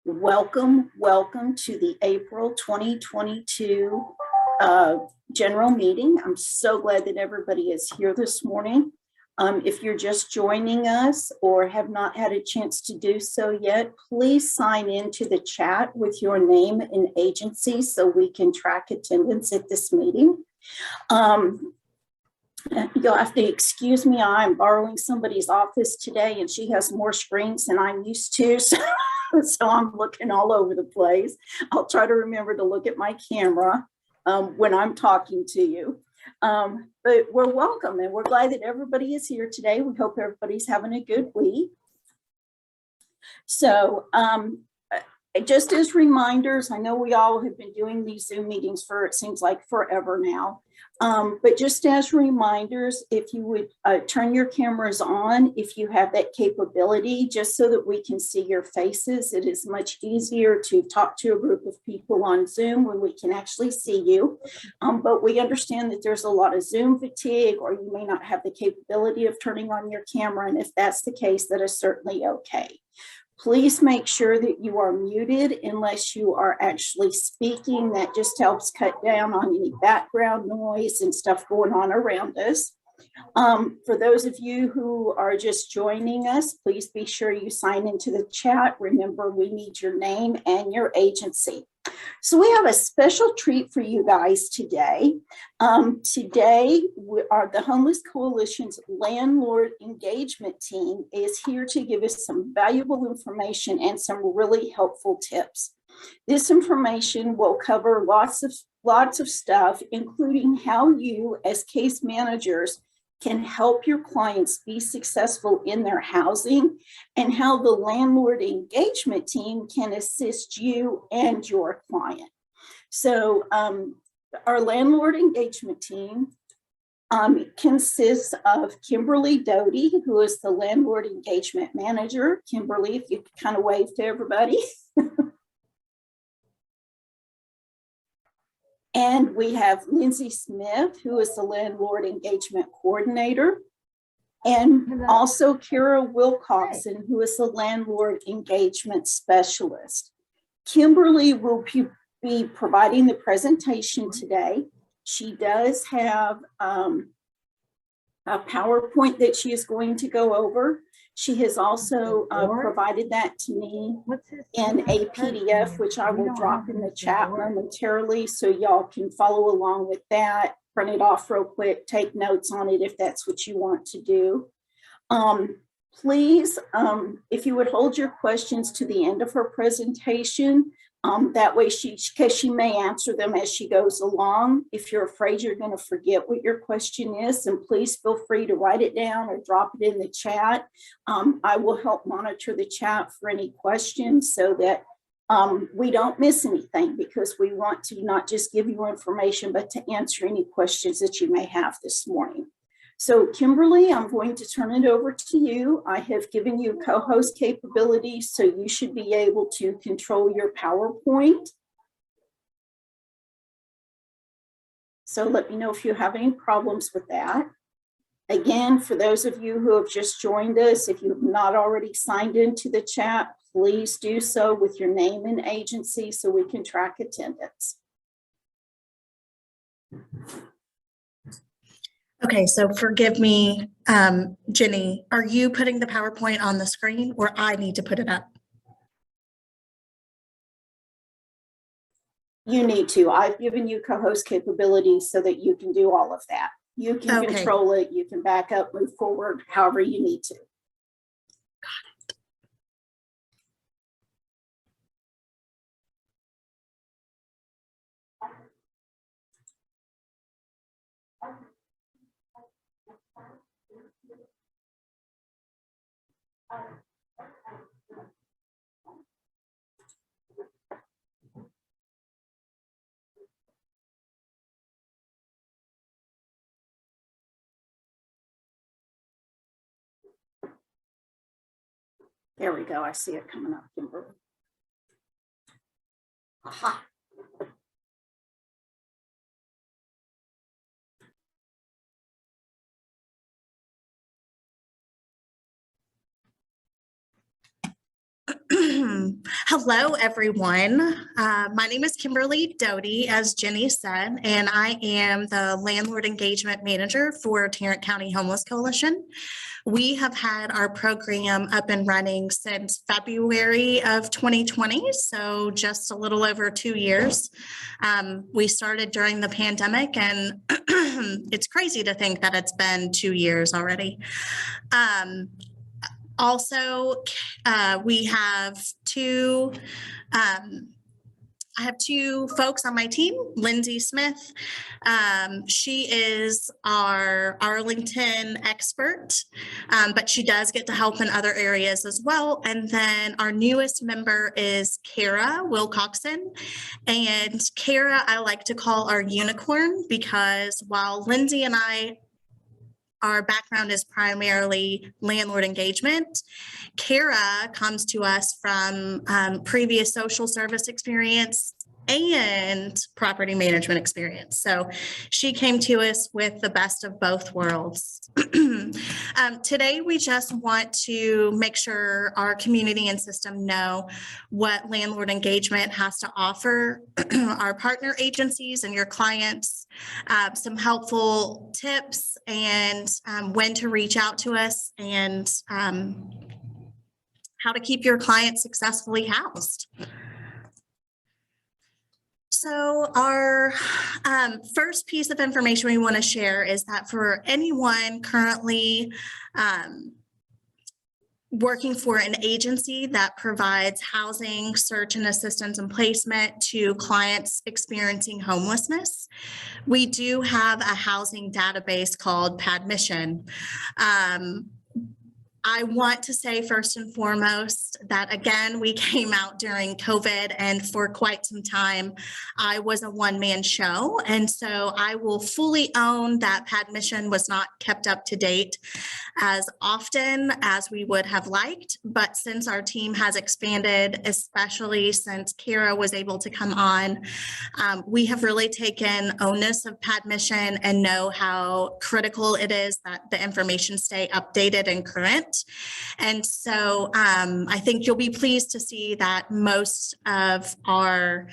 Welcome to the April 2022 general meeting. I'm so glad that everybody is here this morning. If you're just joining us or have not had a chance to do so yet, please sign into the chat with your name and agency so we can track attendance at this meeting. You'll have to excuse me, I'm borrowing somebody's office today and she has more screens than I'm used to, so I'm looking all over the place. I'll try to remember to look at my camera when I'm talking to you. But we're welcome and we're glad that everybody is here today. We hope everybody's having a good week. So just as reminders, I know we all have been doing these Zoom meetings for, it seems like forever now. But just as reminders, if you would turn your cameras on, if you have that capability, just so that we can see your faces. It is much easier to talk to a group of people on Zoom when we can actually see you. But we understand that there's a lot of Zoom fatigue, or you may not have the capability of turning on your camera. And if that's the case, that is certainly okay. Please make sure that you are muted unless you are actually speaking. That just helps cut down on any background noise and stuff going on around us. For those of you who are just joining us, please be sure you sign into the chat. Remember, we need your name and your agency. So we have a special treat for you guys today. Today, the Homeless Coalition's landlord engagement team is here to give us some valuable information and some really helpful tips. This information will cover lots of stuff, including how you as case managers can help your clients be successful in their housing, and how the landlord engagement team can assist you and your client. So our landlord engagement team consists of Kimberly Doty, who is the landlord engagement manager. Kimberly, if you could kind of wave to everybody. And we have Lindsay Smith, who is the landlord engagement coordinator, and also Kara Wilcoxon, who is the landlord engagement specialist. Kimberly will be providing the presentation today. She does have a PowerPoint that she is going to go over. She has also provided that to me in a PDF, which I will drop in the chat momentarily, so y'all can follow along with that, print it off real quick, take notes on it if that's what you want to do. Please, if you would hold your questions to the end of her presentation, that way because she may answer them as she goes along. If you're afraid you're going to forget what your question is, then please feel free to write it down or drop it in the chat. I will help monitor the chat for any questions so that we don't miss anything, because we want to not just give you information, but to answer any questions that you may have this morning. So Kimberly, I'm going to turn it over to you. I have given you co-host capabilities, so you should be able to control your PowerPoint. So let me know if you have any problems with that. Again, for those of you who have just joined us, if you have not already signed into the chat, please do so with your name and agency so we can track attendance. Okay, so forgive me, Jenny, are you putting the PowerPoint on the screen, or I need to put it up? You need to. I've given you co-host capabilities so that you can do all of that. You can control it, you can back up, move forward, however you need to. Got it. There we go. I see it coming up, Kimberly. Aha. Hello, everyone. My name is Kimberly Doty, as Jenny said, and I am the Landlord Engagement Manager for Tarrant County Homeless Coalition. We have had our program up and running since February of 2020, so just a little over 2 years. We started during the pandemic, and it's crazy to think that it's been 2 years already. Also, we have I have two folks on my team, Lindsay Smith. She is our Arlington expert, but she does get to help in other areas as well. And then our newest member is Kara Wilcoxon. And Kara, I like to call our unicorn, because while Lindsay and our background is primarily landlord engagement, Kara comes to us from previous social service experience and property management experience. So she came to us with the best of both worlds. Today, we just want to make sure our community and system know what landlord engagement has to offer our partner agencies and your clients, some helpful tips, and when to reach out to us, and how to keep your clients successfully housed. So our first piece of information we want to share is that for anyone currently working for an agency that provides housing, search and assistance and placement to clients experiencing homelessness, we do have a housing database called PadMission. I want to say first and foremost that, again, we came out during COVID, and for quite some time, I was a one-man show. And so I will fully own that PadMission was not kept up to date as often as we would have liked. But since our team has expanded, especially since Kara was able to come on, we have really taken onus of PadMission and know how critical it is that the information stay updated and current. And so I think you'll be pleased to see that most of our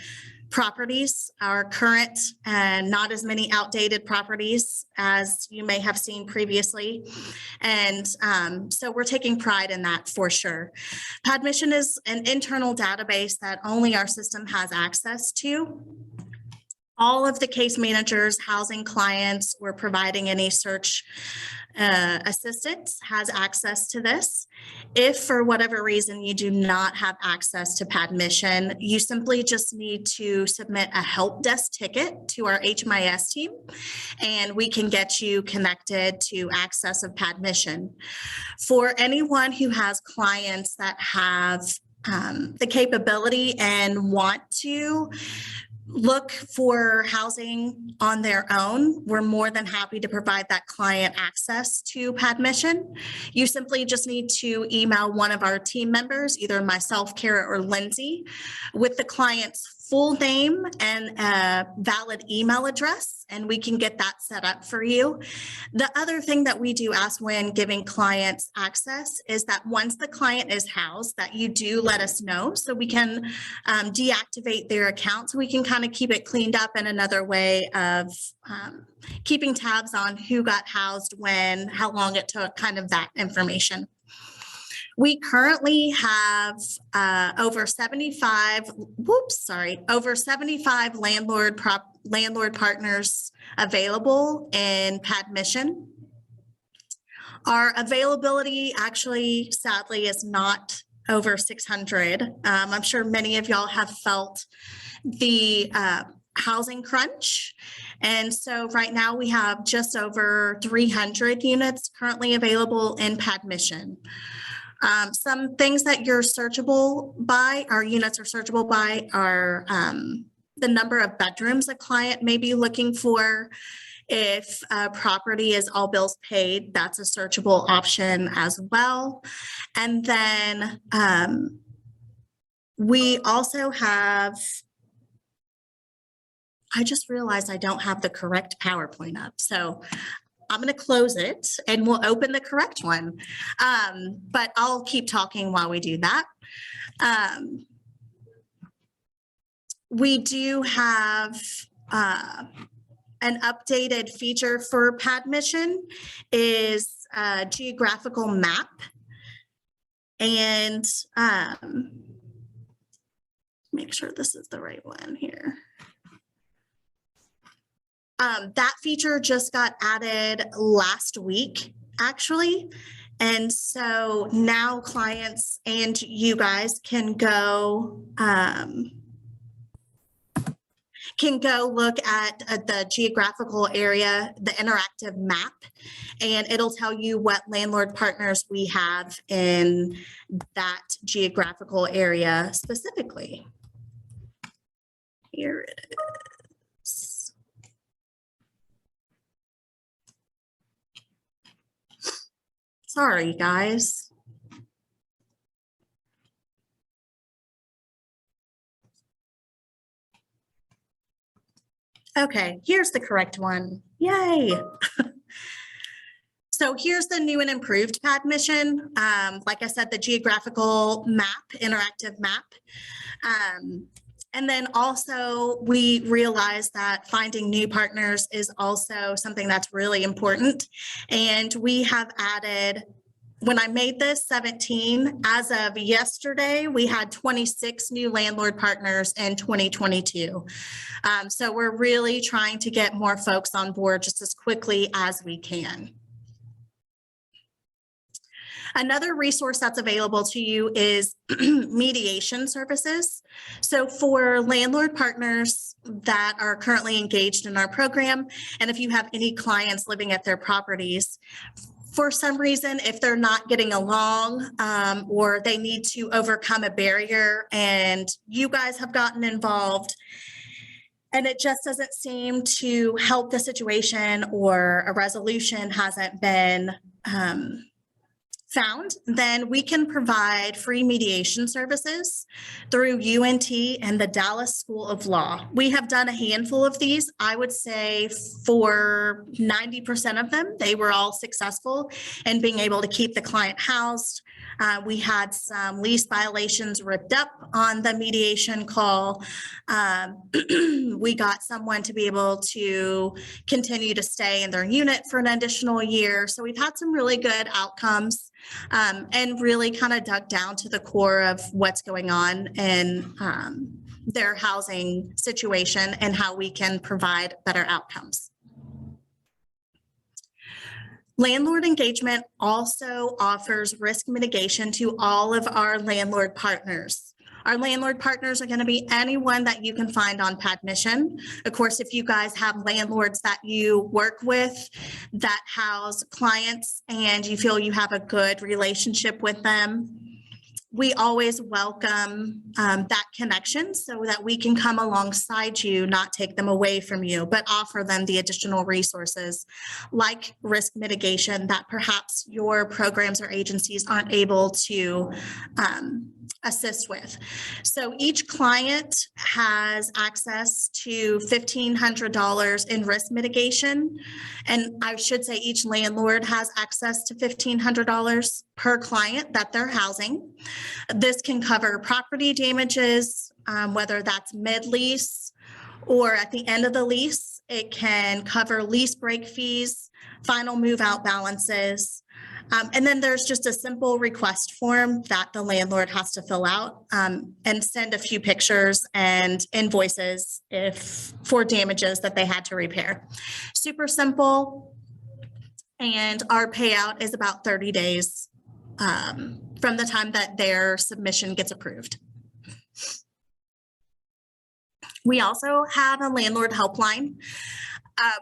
properties are current and not as many outdated properties as you may have seen previously. And so we're taking pride in that for sure. PadMission is an internal database that only our system has access to. All of the case managers housing clients or providing any search assistance has access to this. If for whatever reason you do not have access to PadMission, you simply just need to submit a help desk ticket to our HMIS team, and we can get you connected to access of PadMission. For anyone who has clients that have the capability and want to look for housing on their own, we're more than happy to provide that client access to PadMission. You simply just need to email one of our team members, either myself, Kara, or Lindsay, with the client's full name and a valid email address, and we can get that set up for you. The other thing that we do ask when giving clients access is that once the client is housed, that you do let us know so we can deactivate their account, so we can kind of keep it cleaned up in another way of keeping tabs on who got housed when, how long it took, kind of that information. We currently have over 75 landlord partners available in PadMission. Our availability actually, sadly, is not over 600. I'm sure many of y'all have felt the housing crunch. And so right now we have just over 300 units currently available in PadMission. Some things that you're searchable by, our units are searchable by, are the number of bedrooms a client may be looking for. If a property is all bills paid, that's a searchable option as well. And then we also have, I just realized I don't have the correct PowerPoint up. So I'm going to close it and we'll open the correct one. But I'll keep talking while we do that. we do have an updated feature for PadMission is a geographical map. And make sure this is the right one here. That feature just got added last week, actually. And so now clients and you guys can go look at the geographical area, the interactive map, and it'll tell you what landlord partners we have in that geographical area specifically. Here it is. Sorry, guys. Okay, here's the correct one. Yay. So here's the new and improved PadMission. Like I said, the geographical map, interactive map. And then also we realized that finding new partners is also something that's really important. And we have added, when I made this 17, as of yesterday, we had 26 new landlord partners in 2022. So we're really trying to get more folks on board just as quickly as we can. Another resource that's available to you is mediation services. So for landlord partners that are currently engaged in our program, and if you have any clients living at their properties, for some reason, if they're not getting along or they need to overcome a barrier and you guys have gotten involved and it just doesn't seem to help the situation or a resolution hasn't been found, then we can provide free mediation services through UNT and the Dallas School of Law. We have done a handful of these. I would say for 90% of them, they were all successful in being able to keep the client housed. We had some lease violations ripped up on the mediation call. We got someone to be able to continue to stay in their unit for an additional year. So we've had some really good outcomes and really kind of dug down to the core of what's going on in their housing situation and how we can provide better outcomes. Landlord engagement also offers risk mitigation to all of our landlord partners. Our landlord partners are going to be anyone that you can find on PadMission. Of course, if you guys have landlords that you work with that house clients and you feel you have a good relationship with them, we always welcome that connection so that we can come alongside you, not take them away from you, but offer them the additional resources like risk mitigation that perhaps your programs or agencies aren't able to assist with. So each client has access to $1,500 in risk mitigation. And I should say each landlord has access to $1,500 per client that they're housing. This can cover property damages, whether that's mid-lease or at the end of the lease. It can cover lease break fees, final move-out balances. And then there's just a simple request form that the landlord has to fill out and send a few pictures and invoices for damages that they had to repair. Super simple. And our payout is about 30 days from the time that their submission gets approved. We also have a landlord helpline.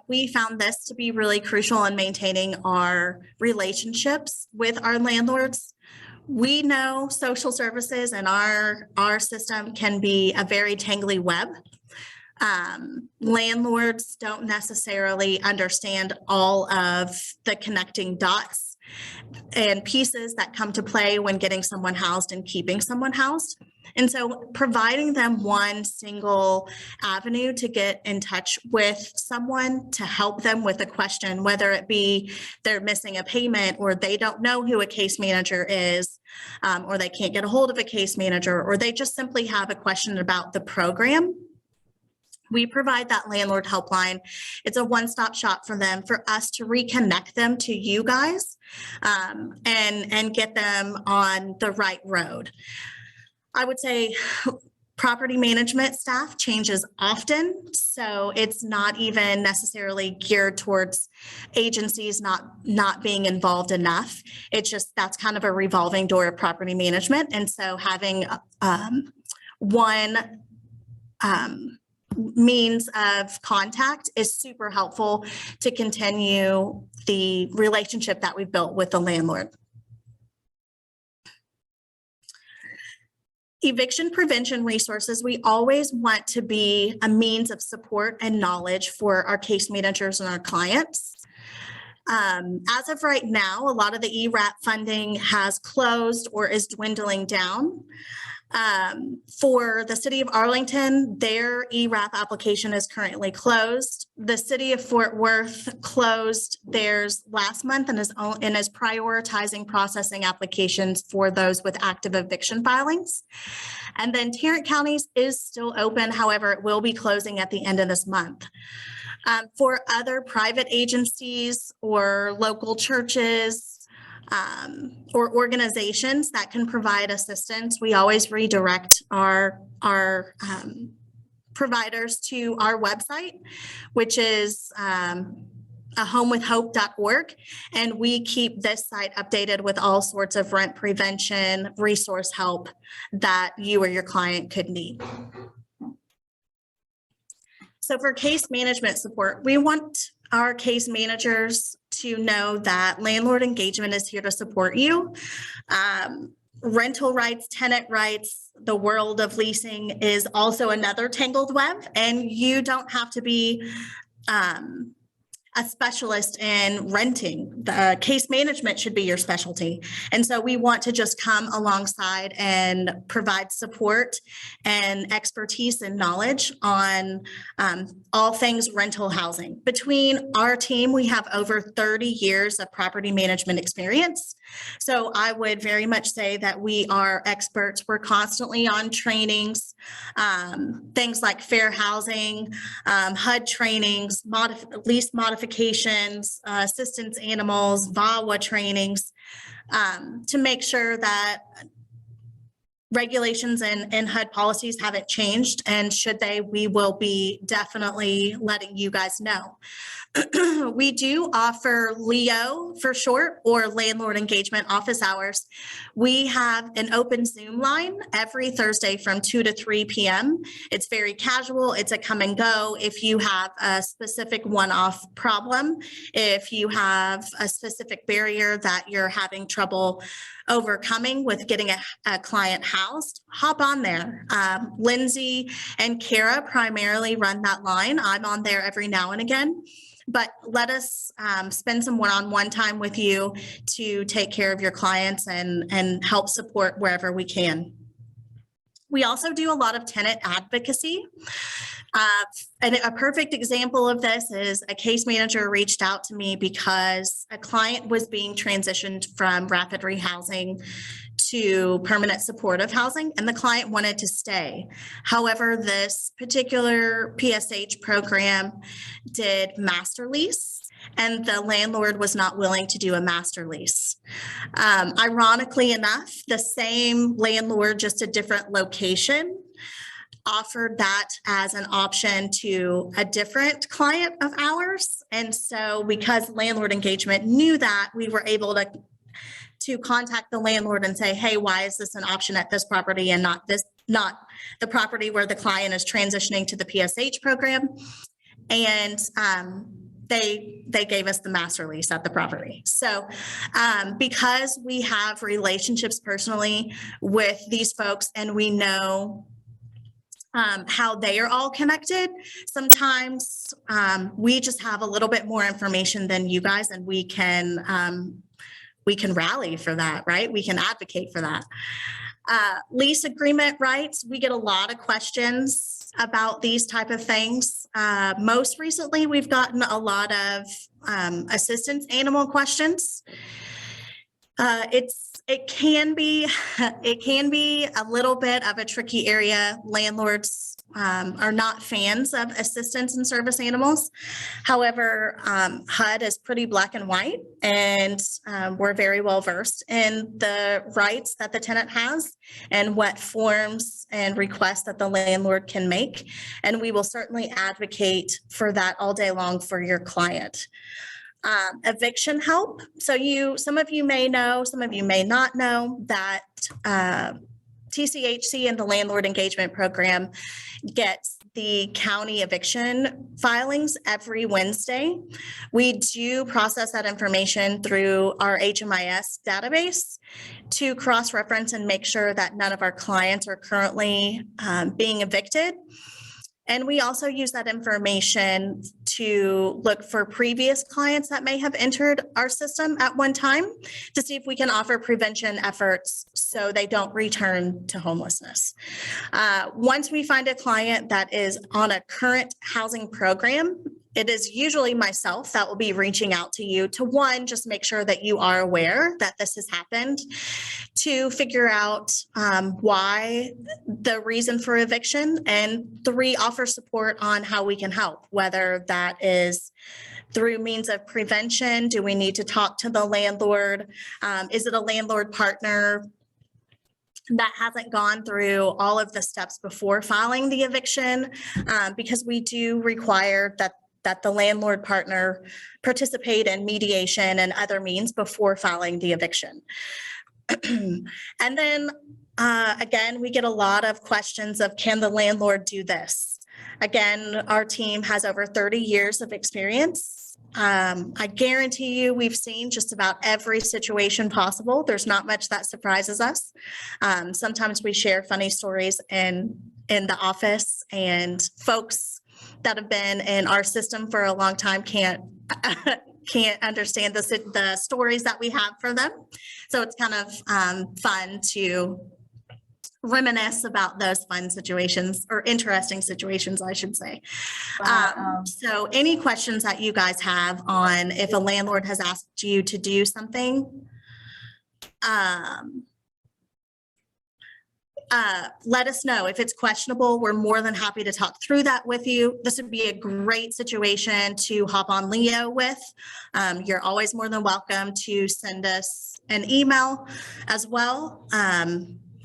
We found this to be really crucial in maintaining our relationships with our landlords. We know social services and our system can be a very tangly web. Landlords don't necessarily understand all of the connecting dots and pieces that come to play when getting someone housed and keeping someone housed. And so providing them one single avenue to get in touch with someone to help them with a question, whether it be they're missing a payment or they don't know who a case manager is, or they can't get a hold of a case manager, or they just simply have a question about the program. We provide that landlord helpline. It's a one-stop shop for them, for us to reconnect them to you guys, and get them on the right road. I would say property management staff changes often, so it's not even necessarily geared towards agencies not being involved enough. It's just that's kind of a revolving door of property management, and so having one means of contact is super helpful to continue the relationship that we've built with the landlord. Eviction prevention resources, we always want to be a means of support and knowledge for our case managers and our clients. As of right now, a lot of the ERAP funding has closed or is dwindling down. For the city of Arlington, their ERAP application is currently closed. The city of Fort Worth closed theirs last month and is prioritizing processing applications for those with active eviction filings. And then Tarrant County's is still open. However, it will be closing at the end of this month. For other private agencies or local churches, or organizations that can provide assistance, we always redirect our providers to our website, which is ahomewithhope.org. And we keep this site updated with all sorts of rent prevention, resource help that you or your client could need. So for case management support, we want our case managers to know that landlord engagement is here to support you. Rental rights, tenant rights, the world of leasing is also another tangled web, and you don't have to be a specialist in renting. The case management should be your specialty. And so we want to just come alongside and provide support and expertise and knowledge on all things rental housing. Between our team, we have over 30 years of property management experience. So I would very much say that we are experts. We're constantly on trainings, things like fair housing, HUD trainings, lease modifications, assistance animals, VAWA trainings, to make sure that regulations and HUD policies haven't changed. And should they, we will be definitely letting you guys know. We do offer LEO for short, or landlord engagement office hours. We have an open Zoom line every Thursday from 2 to 3 p.m. It's very casual. It's a come and go. If you have a specific one-off problem, if you have a specific barrier that you're having trouble overcoming with getting a client housed, hop on there. Lindsay and Kara primarily run that line. I'm on there every now and again. But let us spend some one-on-one time with you to take care of your clients and help support wherever we can. We also do a lot of tenant advocacy. And a perfect example of this is a case manager reached out to me because a client was being transitioned from rapid rehousing to permanent supportive housing, and the client wanted to stay. However, this particular PSH program did master lease, and the landlord was not willing to do a master lease. Ironically enough, the same landlord, just a different location, offered that as an option to a different client of ours. And so because landlord engagement knew that, we were able to contact the landlord and say, hey, why is this an option at this property and not the property where the client is transitioning to the PSH program? And they gave us the master lease at the property. So because we have relationships personally with these folks and we know how they are all connected, sometimes we just have a little bit more information than you guys, and we can rally for that, right? We can advocate for that. Lease agreement rights, we get a lot of questions about these type of things. Most recently, we've gotten a lot of assistance animal questions. It can be a little bit of a tricky area. Landlords are not fans of assistance and service animals. However, HUD is pretty black and white, and we're very well versed in the rights that the tenant has and what forms and requests that the landlord can make. And we will certainly advocate for that all day long for your client. Eviction help. So some of you may know, some of you may not know that TCHC and the Landlord Engagement Program gets the county eviction filings every Wednesday. We do process that information through our HMIS database to cross-reference and make sure that none of our clients are currently being evicted. And we also use that information to look for previous clients that may have entered our system at one time to see if we can offer prevention efforts so they don't return to homelessness. Once we find a client that is on a current housing program, it is usually myself that will be reaching out to you to, one, just make sure that you are aware that this has happened, to figure out why the reason for eviction, and 3, offer support on how we can help, whether that is through means of prevention. Do we need to talk to the landlord? Is it a landlord partner that hasn't gone through all of the steps before filing the eviction? Because we do require that the landlord partner participate in mediation and other means before filing the eviction. And then again, we get a lot of questions of, can the landlord do this? Again, our team has over 30 years of experience. I guarantee you we've seen just about every situation possible. There's not much that surprises us. Sometimes we share funny stories in the office, and folks that have been in our system for a long time can't understand the stories that we have for them. So it's kind of fun to reminisce about those fun situations, or interesting situations, I should say. So any questions that you guys have on if a landlord has asked you to do something, let us know. If it's questionable, we're more than happy to talk through that with you. This would be a great situation to hop on Leo with. You're always more than welcome to send us an email as well.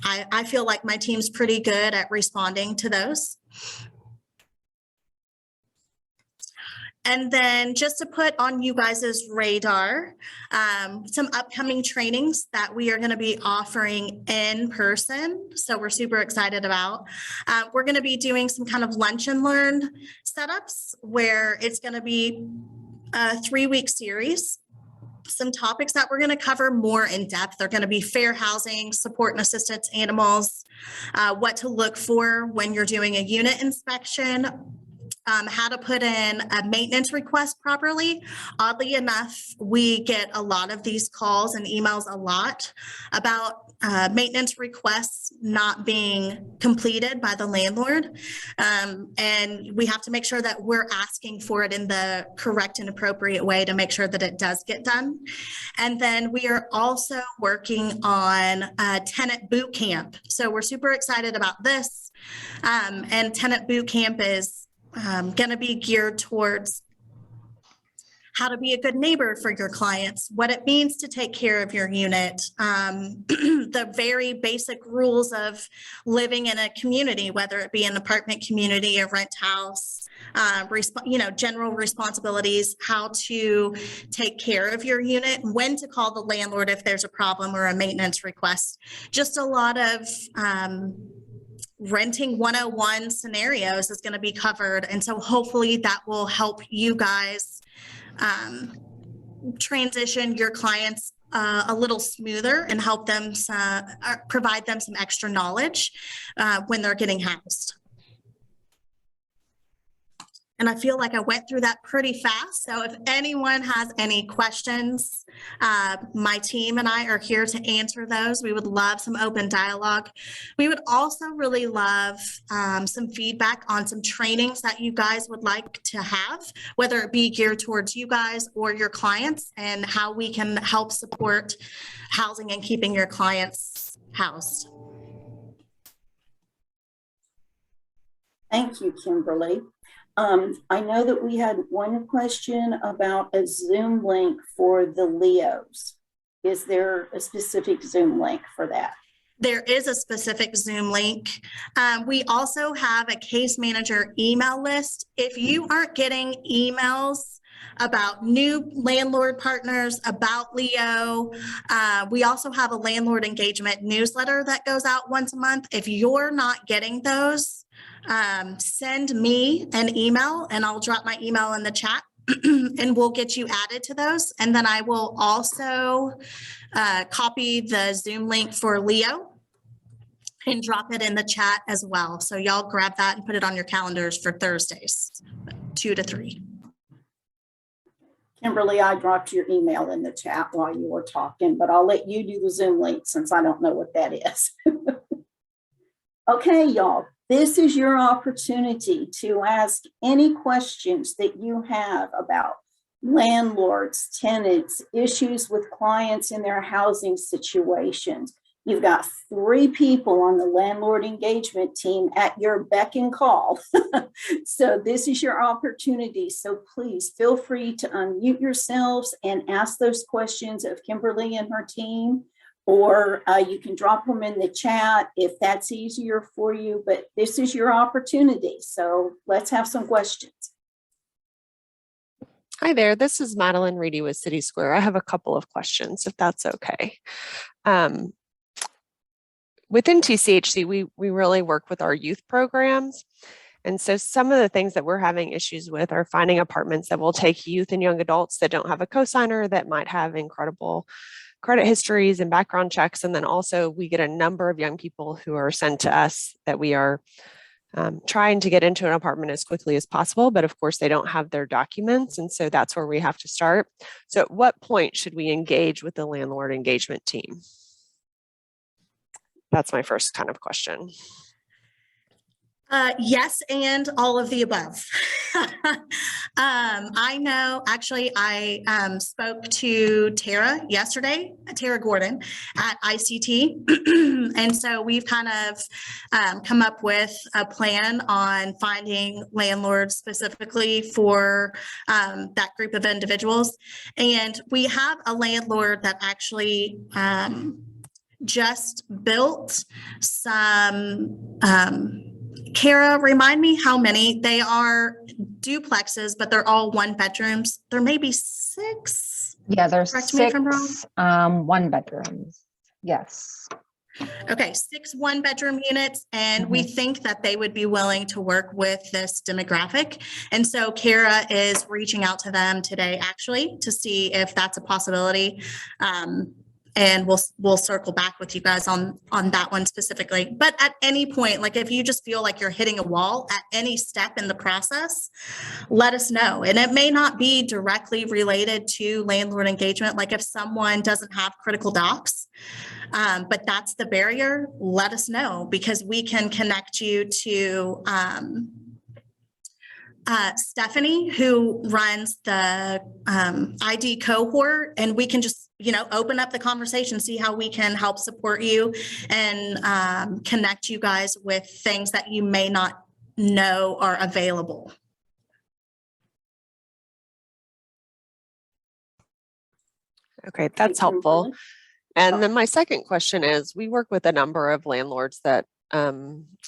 I feel like my team's pretty good at responding to those. And then just to put on you guys' radar, some upcoming trainings that we are going to be offering in person. So we're super excited about. We're going to be doing some kind of lunch and learn setups where it's going to be a 3-week series. Some topics that we're going to cover more in depth. They're going to be fair housing, support and assistance animals, what to look for when you're doing a unit inspection, how to put in a maintenance request properly. Oddly enough, we get a lot of these calls and emails a lot about maintenance requests not being completed by the landlord. And we have to make sure that we're asking for it in the correct and appropriate way to make sure that it does get done. And then we are also working on a tenant boot camp. So we're super excited about this. And tenant boot camp is going to be geared towards how to be a good neighbor for your clients, what it means to take care of your unit, the very basic rules of living in a community, whether it be an apartment community, a rent house, general responsibilities, how to take care of your unit, when to call the landlord if there's a problem or a maintenance request. Just a lot of renting 101 scenarios is going to be covered. And so hopefully that will help you guys transition your clients a little smoother and help them provide them some extra knowledge when they're getting housed. And I feel like I went through that pretty fast. So if anyone has any questions, my team and I are here to answer those. We would love some open dialogue. We would also really love some feedback on some trainings that you guys would like to have, whether it be geared towards you guys or your clients, and how we can help support housing and keeping your clients housed. Thank you, Kimberly. I know that we had one question about a Zoom link for the Leos. Is there a specific Zoom link for that? There is a specific Zoom link. We also have a case manager email list. If you aren't getting emails about new landlord partners, about Leo, we also have a landlord engagement newsletter that goes out once a month. If you're not getting those, send me an email and I'll drop my email in the chat and we'll get you added to those. And then I will also copy the Zoom link for Leo and drop it in the chat as well. So y'all grab that and put it on your calendars for Thursdays, 2 to 3. Kimberly, I dropped your email in the chat while you were talking, but I'll let you do the Zoom link since I don't know what that is. Okay, y'all, this is your opportunity to ask any questions that you have about landlords, tenants, issues with clients in their housing situations. You've got 3 people on the landlord engagement team at your beck and call. So this is your opportunity. So please feel free to unmute yourselves and ask those questions of Kimberly and her team, or you can drop them in the chat if that's easier for you, but this is your opportunity. So let's have some questions. Hi there, this is Madeline Reedy with City Square. I have a couple of questions, if that's okay. Within TCHC, we really work with our youth programs. And so some of the things that we're having issues with are finding apartments that will take youth and young adults that don't have a cosigner, that might have incredible credit histories and background checks. And then also we get a number of young people who are sent to us that we are trying to get into an apartment as quickly as possible, but of course they don't have their documents. And so that's where we have to start. So at what point should we engage with the landlord engagement team? That's my first kind of question. Yes, and all of the above. I know, actually, I spoke to Tara yesterday, Tara Gordon at ICT. And so we've kind of come up with a plan on finding landlords specifically for that group of individuals. And we have a landlord that actually just built some Kara, remind me how many they are. Duplexes, but they're all 1 bedrooms. There may be 6. Yeah, there's Correct me if I'm 6 1 bedrooms. Yes. Okay, 6 1-bedroom units, and we think that they would be willing to work with this demographic. And so Kara is reaching out to them today, actually, to see if that's a possibility. And we'll circle back with you guys on that one specifically. But at any point, like if you just feel like you're hitting a wall at any step in the process, let us know. And it may not be directly related to landlord engagement. Like if someone doesn't have critical docs, but that's the barrier, let us know, because we can connect you to Stephanie, who runs the ID cohort, and we can just, open up the conversation, see how we can help support you and connect you guys with things that you may not know are available. Okay, that's helpful. And then my second question is, we work with a number of landlords that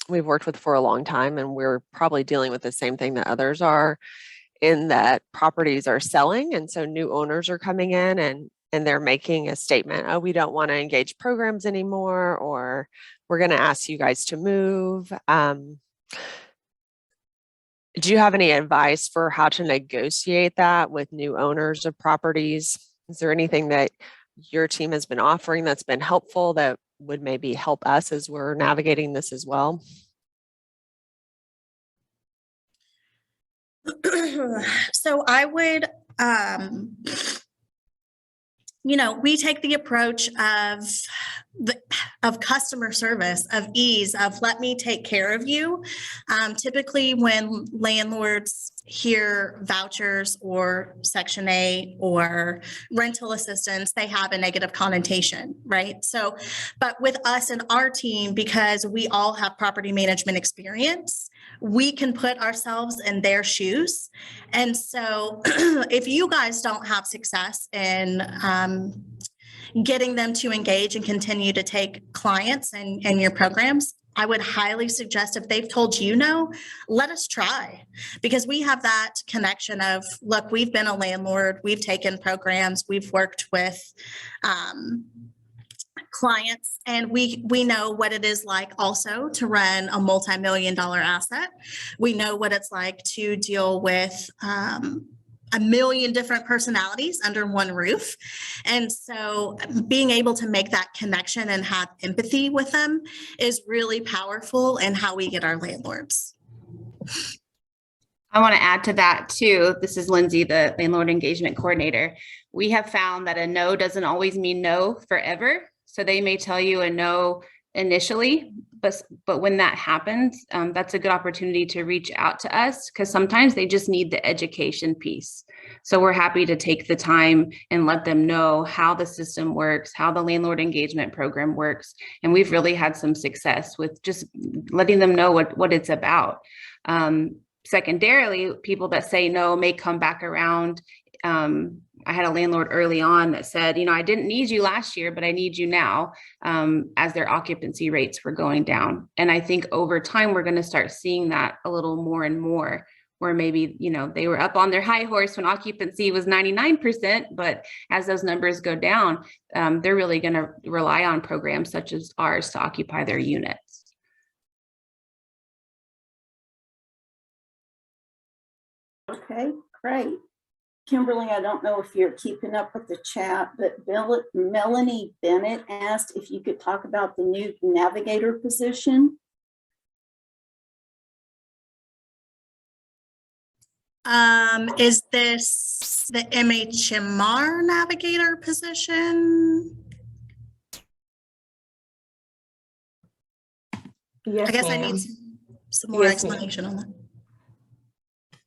we've worked with for a long time, and we're probably dealing with the same thing that others are, in that properties are selling. And so new owners are coming in and they're making a statement, oh, we don't want to engage programs anymore, or we're going to ask you guys to move. Do you have any advice for how to negotiate that with new owners of properties? Is there anything that your team has been offering that's been helpful that would maybe help us as we're navigating this as well? So I would, we take the approach of customer service, of ease, of let me take care of you. Typically when landlords hear vouchers or Section 8 or rental assistance, they have a negative connotation, right? So, but with us and our team, because we all have property management experience, we can put ourselves in their shoes. And so if you guys don't have success in getting them to engage and continue to take clients in your programs, I would highly suggest, if they've told you no, let us try, because we have that connection of, look, we've been a landlord, we've taken programs, we've worked with clients, and we know what it is like also to run a multi-million-dollar asset. We know what it's like to deal with a million different personalities under one roof. And so being able to make that connection and have empathy with them is really powerful in how we get our landlords. I want to add to that too. This is Lindsay, the landlord engagement coordinator. We have found that a no doesn't always mean no forever. So they may tell you a no initially, but when that happens, that's a good opportunity to reach out to us, because sometimes they just need the education piece. So we're happy to take the time and let them know how the system works, how the landlord engagement program works. And we've really had some success with just letting them know what it's about. Secondarily, people that say no may come back around. I had a landlord early on that said, I didn't need you last year, but I need you now, as their occupancy rates were going down. And I think over time, we're going to start seeing that a little more and more, where maybe, they were up on their high horse when occupancy was 99%, but as those numbers go down, they're really going to rely on programs such as ours to occupy their units. Okay, great. Kimberly, I don't know if you're keeping up with the chat, but Melanie Bennett asked if you could talk about the new navigator position. Is this the MHMR navigator position? Yes, I guess I ma'am. need some more Yes, explanation on that.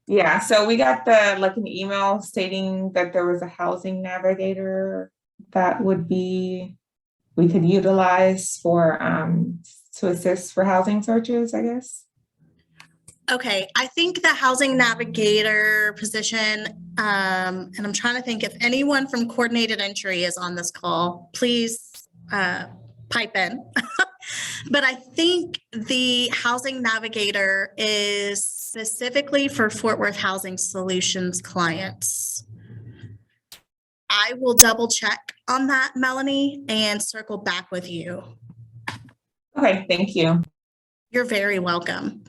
Yeah, so we got an email stating that there was a housing navigator that we could utilize for to assist for housing searches, I guess. Okay, I think the housing navigator position, and I'm trying to think if anyone from coordinated entry is on this call, please pipe in. But I think the housing navigator is specifically for Fort Worth Housing Solutions clients. I will double check on that, Melanie, and circle back with you. Okay, thank you. You're very welcome.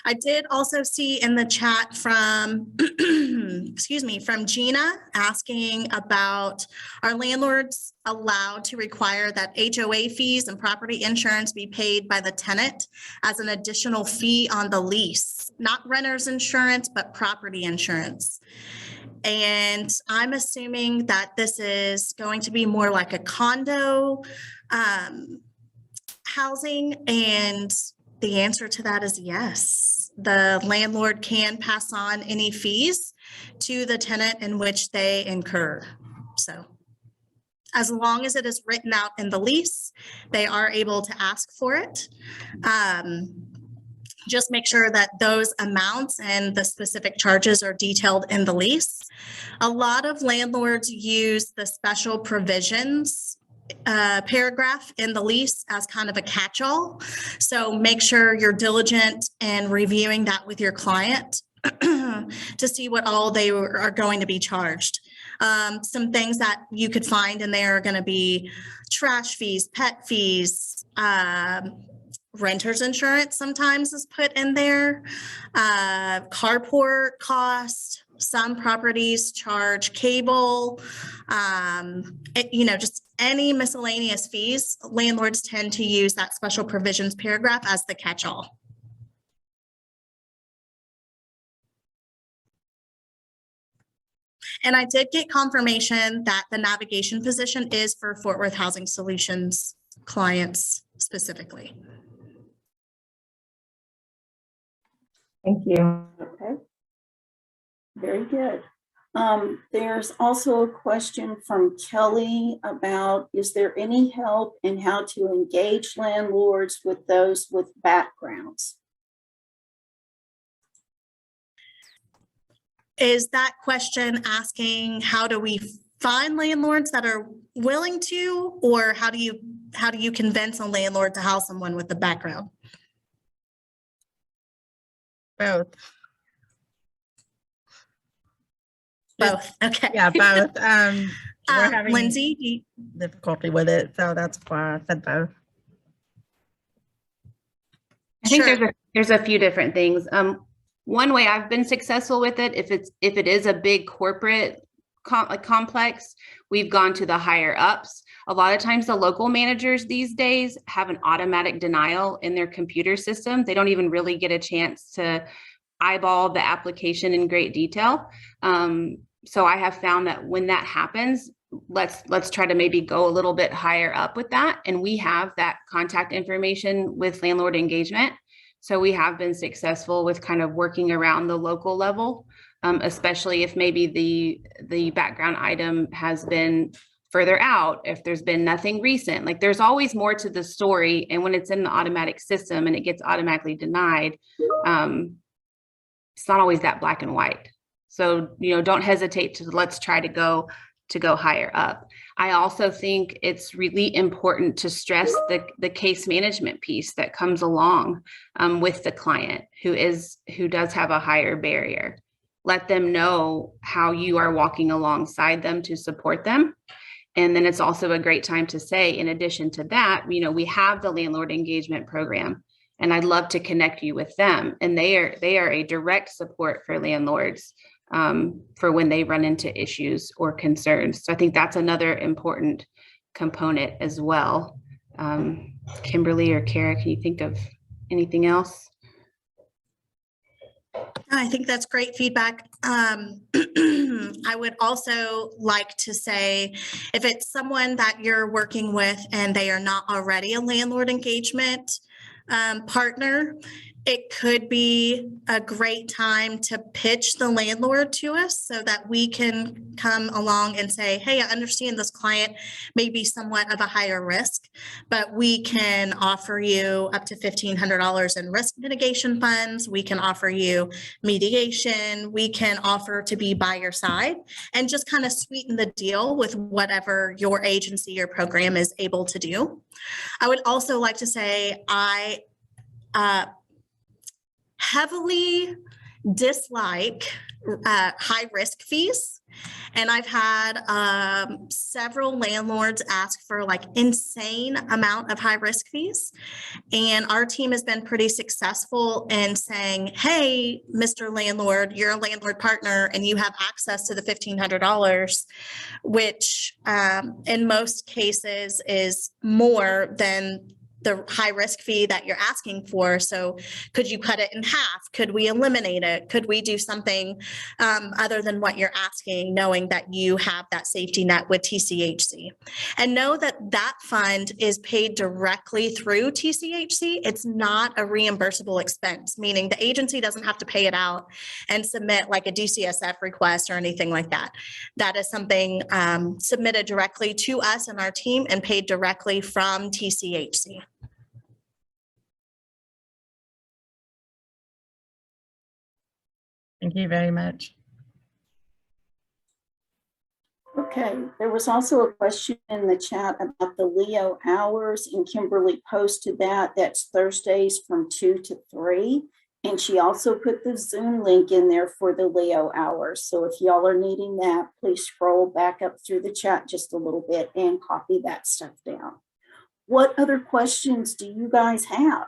I did also see in the chat from, from Gina asking about, are landlords allowed to require that HOA fees and property insurance be paid by the tenant as an additional fee on the lease? Not renter's insurance, but property insurance. And I'm assuming that this is going to be more like a condo housing, and the answer to that is yes. The landlord can pass on any fees to the tenant in which they incur. So as long as it is written out in the lease, they are able to ask for it. Just make sure that those amounts and the specific charges are detailed in the lease. A lot of landlords use the special provisions paragraph in the lease as kind of a catch-all. So make sure you're diligent in reviewing that with your client to see what all they are going to be charged. Some things that you could find in there are going to be trash fees, pet fees, renter's insurance sometimes is put in there, carport cost. Some properties charge cable, just any miscellaneous fees. Landlords tend to use that special provisions paragraph as the catch-all. And I did get confirmation that the navigation position is for Fort Worth Housing Solutions clients specifically. Thank you. Okay. Very good. There's also a question from Kelly about, is there any help in how to engage landlords with those with backgrounds? is that question asking how do we find landlords that are willing to, or how do you convince a landlord to house someone with the background? Both. Both. Okay. Yeah, both. We're having Lindsay, difficulty with it, so that's why I said both. I think Sure. there's a few different things. One way I've been successful with it, if it is a big corporate complex, we've gone to the higher ups. A lot of times the local managers these days have an automatic denial in their computer system. They don't even really get a chance to eyeball the application in great detail. So I have found that when that happens, let's try to maybe go a little bit higher up with that. And we have that contact information with landlord engagement. So we have been successful with kind of working around the local level, especially if maybe the background item has been further out, if there's been nothing recent. Like there's always more to the story. And when it's in the automatic system and it gets automatically denied, it's not always that black and white. So, don't hesitate to let's try to go higher up. I also think it's really important to stress the case management piece that comes along with the client who does have a higher barrier. Let them know how you are walking alongside them to support them. And then it's also a great time to say, in addition to that, we have the landlord engagement program, and I'd love to connect you with them. And they are a direct support for landlords for when they run into issues or concerns. So I think that's another important component as well. Kimberly or Kara, can you think of anything else? I think that's great feedback. I would also like to say, if it's someone that you're working with and they are not already a landlord engagement partner, it could be a great time to pitch the landlord to us so that we can come along and say, hey, I understand this client may be somewhat of a higher risk, but we can offer you up to $1,500 in risk mitigation funds. We can offer you mediation. We can offer to be by your side and just kind of sweeten the deal with whatever your agency or program is able to do. I would also like to say I heavily dislike high risk fees. And I've had several landlords ask for like insane amount of high risk fees. And our team has been pretty successful in saying, hey, Mr. Landlord, you're a landlord partner and you have access to the $1,500, which in most cases is more than the high risk fee that you're asking for. So could you cut it in half? Could we eliminate it? Could we do something other than what you're asking, knowing that you have that safety net with TCHC? And know that that fund is paid directly through TCHC. It's not a reimbursable expense, meaning the agency doesn't have to pay it out and submit like a DCSF request or anything like that. That is something submitted directly to us and our team and paid directly from TCHC. Thank you very much. Okay, there was also a question in the chat about the Leo hours, and Kimberly posted that. That's Thursdays from 2 to 3. And she also put the Zoom link in there for the Leo hours. So if y'all are needing that, please scroll back up through the chat just a little bit and copy that stuff down. What other questions do you guys have?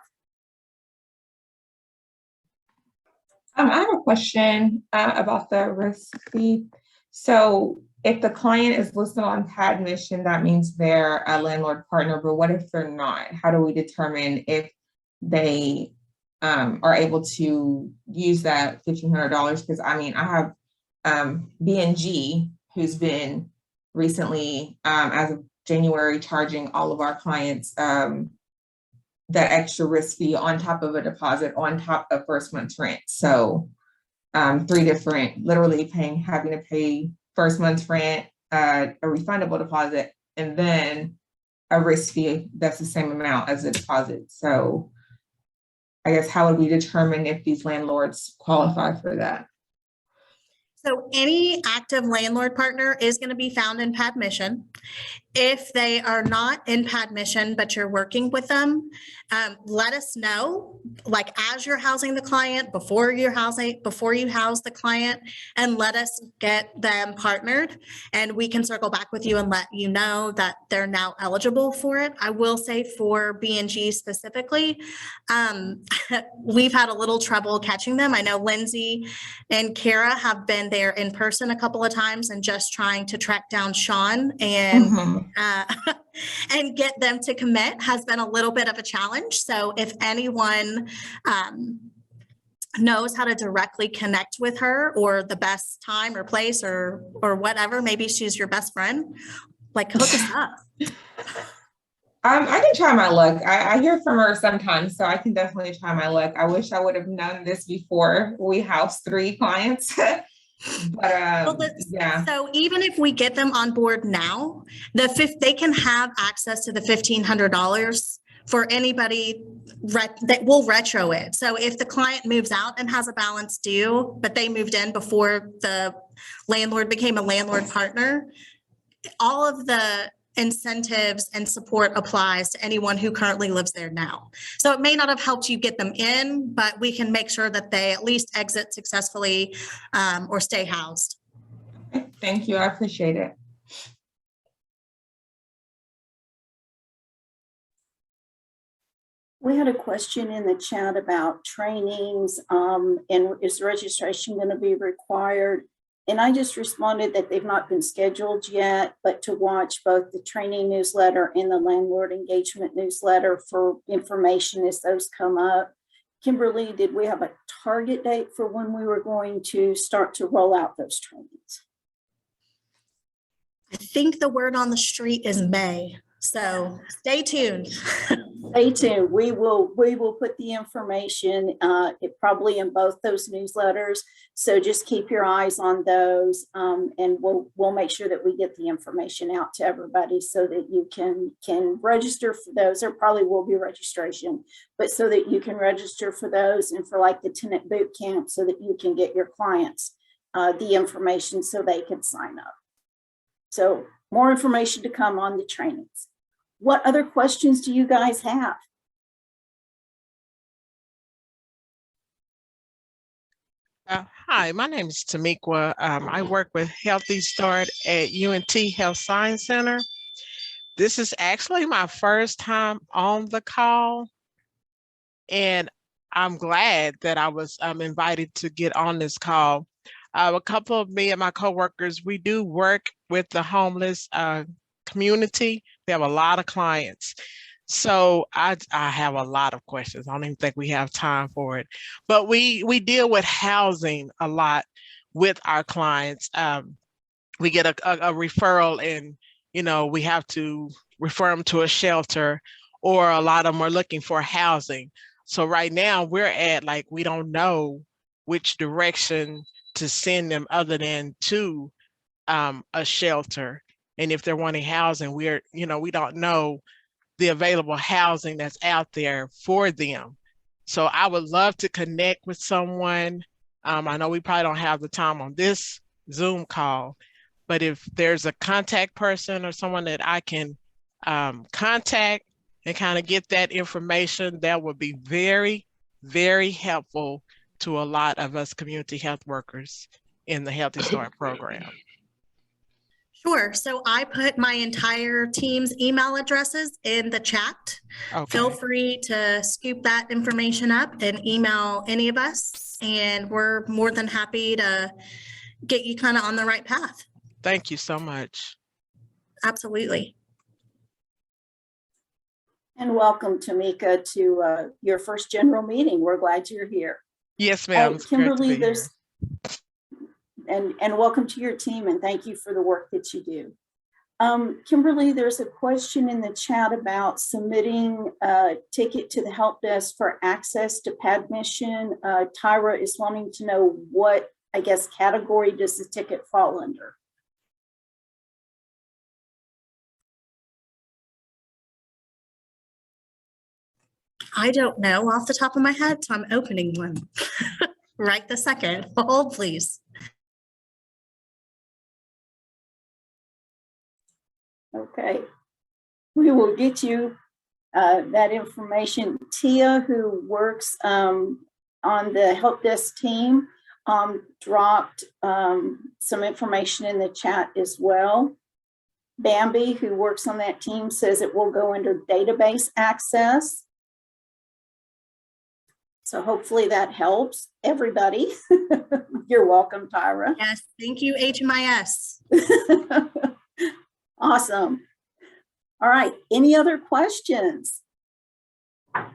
I have a question about the risk fee. So if the client is listed on PAD mission, that means they're a landlord partner, but what if they're not? How do we determine if they are able to use that $1,500? Because I mean, I have B&G who's been recently, as of January, charging all of our clients that extra risk fee on top of a deposit, on top of first month's rent. So 3 different, literally having to pay first month's rent, a refundable deposit, and then a risk fee that's the same amount as the deposit. So I guess how would we determine if these landlords qualify for that? So any active landlord partner is going to be found in pad mission. If they are not in pad mission, but you're working with them, let us know, like as you're housing the client, before you house the client, and let us get them partnered, and we can circle back with you and let you know that they're now eligible for it. I will say for B&G specifically, we've had a little trouble catching them. I know Lindsay and Kara have been there in person a couple of times, and just trying to track down Sean and and get them to commit has been a little bit of a challenge. So if anyone knows how to directly connect with her, or the best time or place or whatever, maybe she's your best friend, like hook us up. I can try my luck. I hear from her sometimes, so I can definitely try my luck. I wish I would have known this before we housed 3 clients. But yeah. So even if we get them on board now, they can have access to the $1,500 for anybody that will retro it. So if the client moves out and has a balance due, but they moved in before the landlord became a landlord partner, all of the incentives and support applies to anyone who currently lives there now. So it may not have helped you get them in, but we can make sure that they at least exit successfully or stay housed. Thank you. I appreciate it. We had a question in the chat about trainings and is registration going to be required? And I just responded that they've not been scheduled yet, but to watch both the training newsletter and the landlord engagement newsletter for information as those come up. Kimberly, did we have a target date for when we were going to start to roll out those trainings? I think the word on the street is May. So stay tuned. Stay tuned. We will put the information probably in both those newsletters. So just keep your eyes on those, and we'll make sure that we get the information out to everybody so that you can register for those. There probably will be registration, but so that you can register for those and for like the tenant boot camp, so that you can get your clients the information so they can sign up. So more information to come on the trainings. What other questions do you guys have? Hi, my name is Tamikwa. I work with Healthy Start at UNT Health Science Center. This is actually my first time on the call, and I'm glad that I was invited to get on this call. A couple of me and my coworkers, we do work with the homeless community. We have a lot of clients. So I have a lot of questions. I don't even think we have time for it, but we deal with housing a lot with our clients. We get a referral, and we have to refer them to a shelter, or a lot of them are looking for housing. So right now we're at we don't know which direction to send them other than to a shelter. And if they're wanting housing, we don't know the available housing that's out there for them. So I would love to connect with someone. I know we probably don't have the time on this Zoom call, but if there's a contact person or someone that I can contact and kind of get that information, that would be very, very helpful to a lot of us community health workers in the Healthy Start program. Sure. So I put my entire team's email addresses in the chat. Okay. Feel free to scoop that information up and email any of us, and we're more than happy to get you kind of on the right path. Thank you so much. Absolutely. And welcome, Tamika, to your first general meeting. We're glad you're here. Yes, ma'am. Kimberly, there's and welcome to your team, and thank you for the work that you do. Kimberly, there's a question in the chat about submitting a ticket to the help desk for access to pad mission. Tyra is wanting to know what, I guess, category does the ticket fall under? I don't know off the top of my head, so I'm opening one right this second. Hold, please. Okay. We will get you that information. Tia, who works on the help desk team, dropped some information in the chat as well. Bambi, who works on that team, says it will go under database access. So hopefully that helps everybody. You're welcome, Tyra. Yes, thank you, HMIS. Awesome. All right, any other questions? I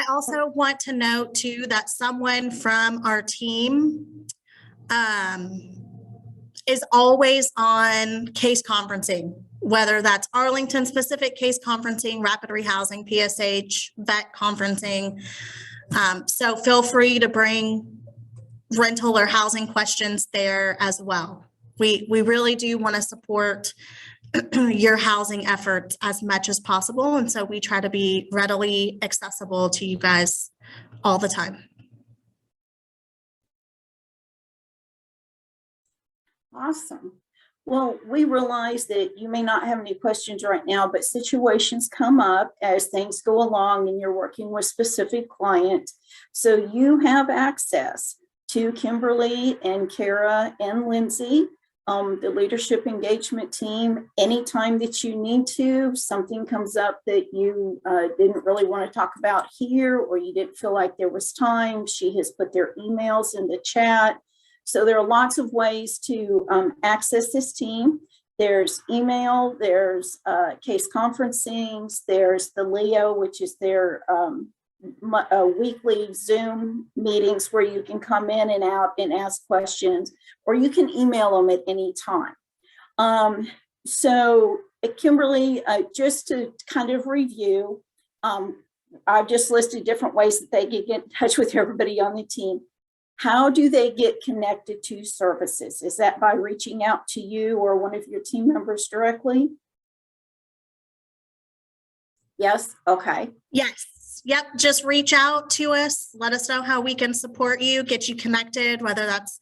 also want to note too that someone from our team is always on case conferencing, whether that's Arlington specific case conferencing, rapid rehousing, PSH, vet conferencing. So feel free to bring rental or housing questions there as well. We really do want to support your housing efforts as much as possible. And so we try to be readily accessible to you guys all the time. Awesome. Well, we realize that you may not have any questions right now, but situations come up as things go along and you're working with specific clients. So you have access to Kimberly and Kara and Lindsay, the leadership engagement team, anytime that you need to. Something comes up that you didn't really want to talk about here, or you didn't feel like there was time. She has put their emails in the chat. So there are lots of ways to access this team. There's email, there's case conferencings, there's the Leo, which is their weekly Zoom meetings where you can come in and out and ask questions, or you can email them at any time. So Kimberly, just to kind of review, I've just listed different ways that they can get in touch with everybody on the team. How do they get connected to services? Is that by reaching out to you or one of your team members directly? Yes, okay. Yes, yep, just reach out to us. Let us know how we can support you, get you connected, whether that's,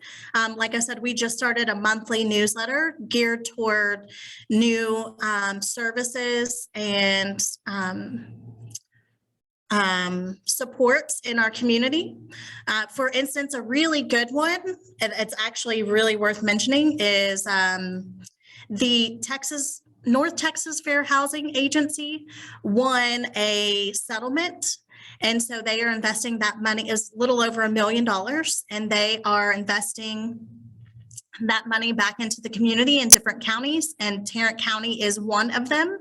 like I said, we just started a monthly newsletter geared toward new services and supports in our community. For instance, a really good one, and it's actually really worth mentioning, is the North Texas Fair Housing Agency won a settlement. And so they are investing that money, is a little over $1 million, and they are investing that money back into the community in different counties, and Tarrant County is one of them.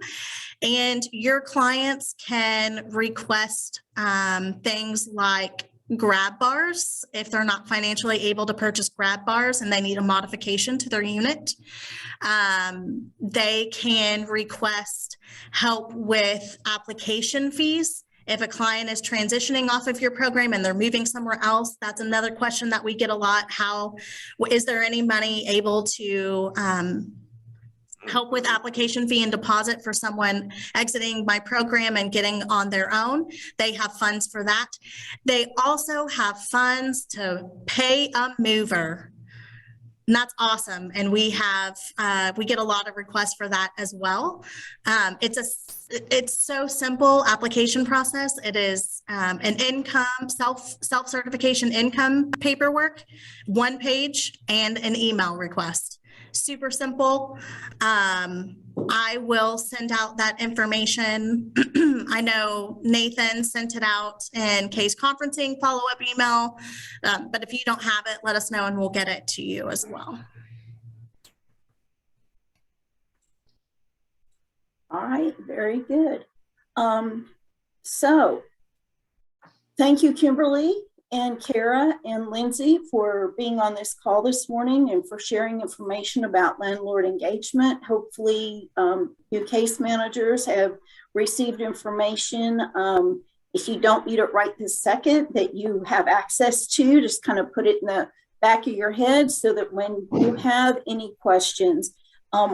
And your clients can request things like grab bars if they're not financially able to purchase grab bars and they need a modification to their unit. They can request help with application fees. If a client is transitioning off of your program and they're moving somewhere else, that's another question that we get a lot. Is there any money able to help with application fee and deposit for someone exiting my program and getting on their own? They have funds for that. They also have funds to pay a mover. And that's awesome. And we get a lot of requests for that as well. It's so simple application process. It is an income, self-certification income paperwork, 1 page, and an email request. Super simple. I will send out that information. I know Nathan sent it out in case conferencing follow-up email, but if you don't have it, let us know and we'll get it to you as well. All right, very good. So thank you, Kimberly and Kara and Lindsay, for being on this call this morning and for sharing information about landlord engagement. Hopefully you case managers have received information. If you don't need it right this second, that you have access to, just kind of put it in the back of your head so that when you have any questions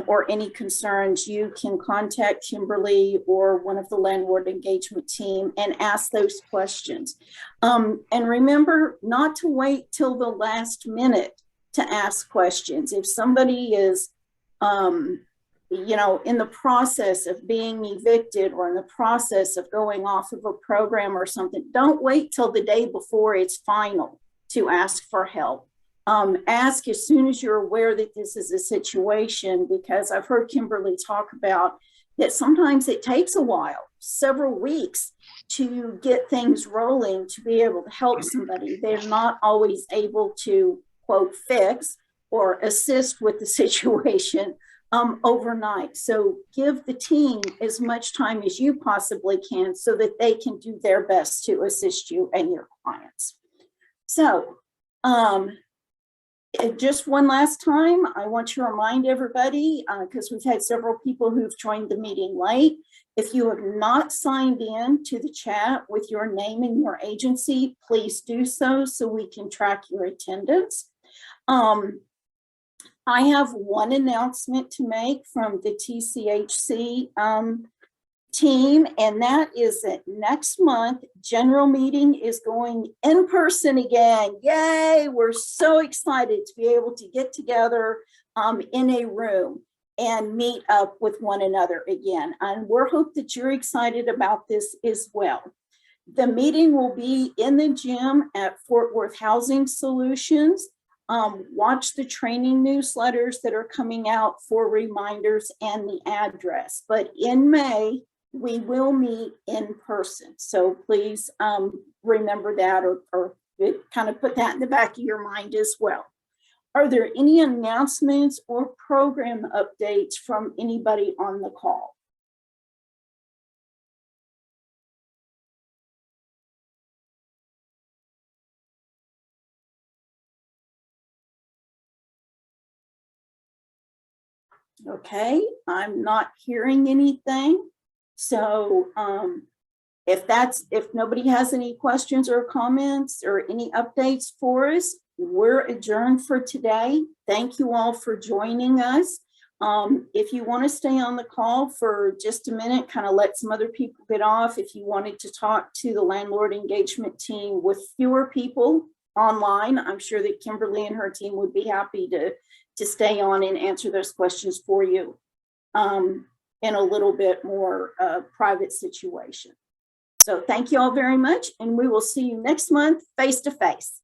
or any concerns, you can contact Kimberly or one of the landlord engagement team and ask those questions. And remember not to wait till the last minute to ask questions. If somebody is you know, in the process of being evicted or in the process of going off of a program or something, don't wait till the day before it's final to ask for help. Ask as soon as you're aware that this is a situation, because I've heard Kimberly talk about that sometimes it takes a while, several weeks, to get things rolling, to be able to help somebody. They're not always able to, quote, fix or assist with the situation overnight. So give the team as much time as you possibly can so that they can do their best to assist you and your clients. So just one last time, I want to remind everybody, because we've had several people who've joined the meeting late, if you have not signed in to the chat with your name and your agency, please do so we can track your attendance. I have one announcement to make from the TCHC team, and that is that next month, general meeting is going in person again. Yay, we're so excited to be able to get together in a room and meet up with one another again. And we're hope that you're excited about this as well. The meeting will be in the gym at Fort Worth Housing Solutions. Watch the training newsletters that are coming out for reminders and the address. But in May, we will meet in person. So please remember that or kind of put that in the back of your mind as well. Are there any announcements or program updates from anybody on the call? Okay, I'm not hearing anything. So if nobody has any questions or comments or any updates for us, we're adjourned for today. Thank you all for joining us. If you want to stay on the call for just a minute, kind of let some other people get off. If you wanted to talk to the landlord engagement team with fewer people online, I'm sure that Kimberly and her team would be happy to stay on and answer those questions for you in a little bit more private situation. So thank you all very much, and we will see you next month face to face.